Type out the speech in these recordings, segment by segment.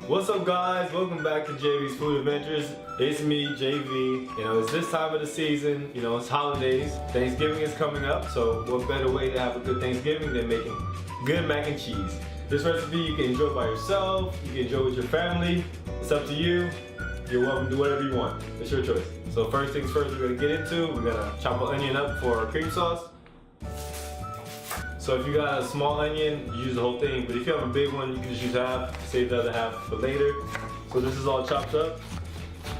What's up guys, welcome back to JV's Food Adventures. It's me, JV. You know, it's this time of the season, you know, it's holidays. Thanksgiving is coming up, so what better way to have a good Thanksgiving than making good mac and cheese. This recipe you can enjoy by yourself, you can enjoy with your family. It's up to you. You're welcome to do whatever you want. It's your choice. So first things first we're gonna get into, we're gonna chop an onion up for our cream sauce. So if you got a small onion, you use the whole thing, but if you have a big one, you can just use half, save the other half for later. So this is all chopped up.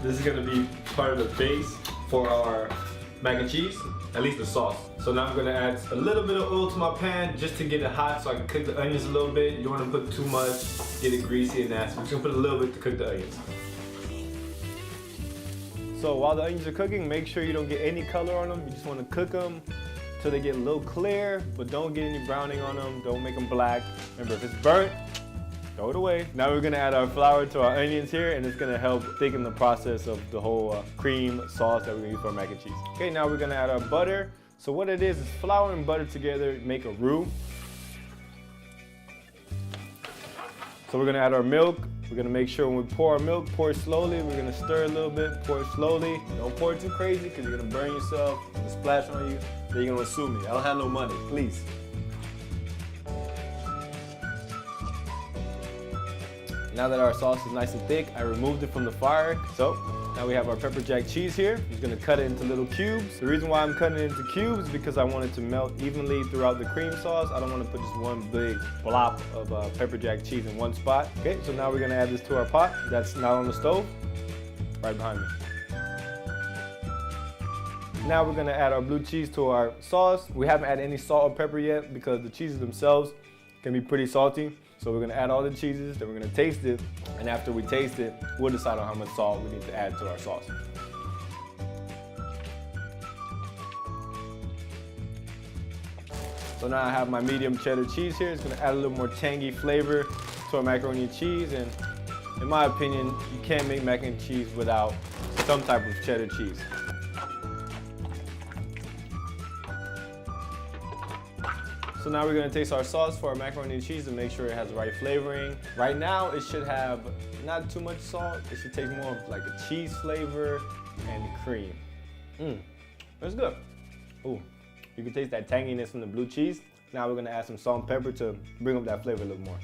This is gonna be part of the base for our mac and cheese, at least the sauce. So now I'm gonna add a little bit of oil to my pan just to get it hot so I can cook the onions a little bit. You don't wanna put too much, get it greasy and nasty. I'm just gonna put a little bit to cook the onions. So while the onions are cooking, make sure you don't get any color on them. You just wanna cook them till they get a little clear, but don't get any browning on them. Don't make them black. Remember, if it's burnt, throw it away. Now we're gonna add our flour to our onions here, and it's gonna help thicken the process of the whole cream sauce that we're gonna use for our mac and cheese. Okay, now we're gonna add our butter. So what it is flour and butter together make a roux. So we're gonna add our milk. We're gonna make sure when we pour our milk, pour it slowly. We're gonna stir a little bit, pour it slowly. Don't pour it too crazy because you're gonna burn yourself, it'll splash on you. Then you're gonna sue me. I don't have no money, please. Now that our sauce is nice and thick, I removed it from the fire. So now we have our pepper jack cheese here. I'm just gonna cut it into little cubes. The reason why I'm cutting it into cubes is because I want it to melt evenly throughout the cream sauce. I don't want to put just one big blob of pepper jack cheese in one spot. Okay, so now we're gonna add this to our pot. That's not on the stove, right behind me. Now we're gonna add our blue cheese to our sauce. We haven't added any salt or pepper yet because the cheeses themselves can be pretty salty. So we're gonna add all the cheeses, then we're gonna taste it, and after we taste it, we'll decide on how much salt we need to add to our sauce. So now I have my medium cheddar cheese here. It's gonna add a little more tangy flavor to our macaroni and cheese, and in my opinion, you can't make mac and cheese without some type of cheddar cheese. So now we're gonna taste our sauce for our macaroni and cheese to make sure it has the right flavoring. Right now, it should have not too much salt. It should taste more of like a cheese flavor and cream. That's good. Ooh, you can taste that tanginess from the blue cheese. Now we're gonna add some salt and pepper to bring up that flavor a little more.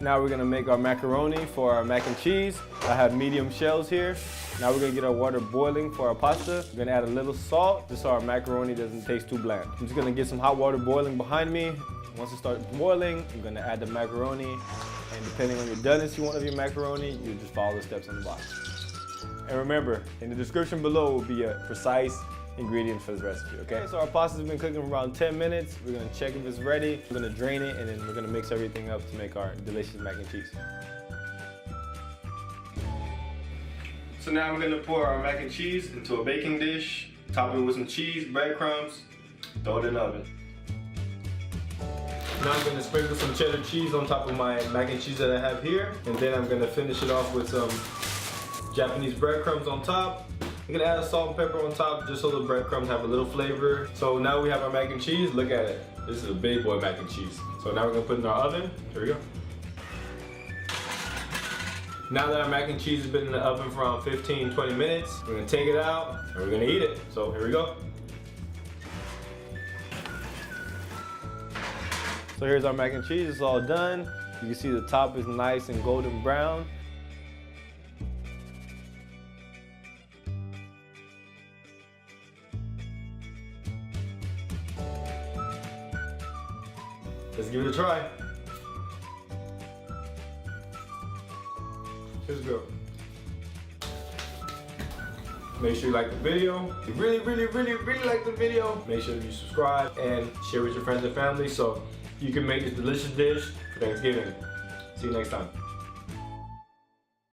Now we're gonna make our macaroni for our mac and cheese. I have medium shells here. Now we're gonna get our water boiling for our pasta. We're gonna add a little salt just so our macaroni doesn't taste too bland. I'm just gonna get some hot water boiling behind me. Once it starts boiling, I'm gonna add the macaroni. And depending on your doneness you want of your macaroni, you just follow the steps on the box. And remember, in the description below will be a precise ingredients for this recipe, okay? So our pasta's been cooking for around 10 minutes. We're gonna check if it's ready. We're gonna drain it, and then we're gonna mix everything up to make our delicious mac and cheese. So now we're gonna pour our mac and cheese into a baking dish, top it with some cheese, breadcrumbs, throw it in the oven. Now I'm gonna sprinkle some cheddar cheese on top of my mac and cheese that I have here, and then I'm gonna finish it off with some Japanese breadcrumbs on top. I'm gonna add salt and pepper on top just so the breadcrumbs have a little flavor. So now we have our mac and cheese. Look at it. This is a big boy mac and cheese. So now we're gonna put it in our oven. Here we go. Now that our mac and cheese has been in the oven for around 15-20 minutes, we're gonna take it out and we're gonna eat it. So here we go. So here's our mac and cheese. It's all done. You can see the top is nice and golden brown. Let's give it a try. Here's a go. Make sure you like the video. If you really like the video, make sure you subscribe and share with your friends and family so you can make this delicious dish for Thanksgiving. See you next time.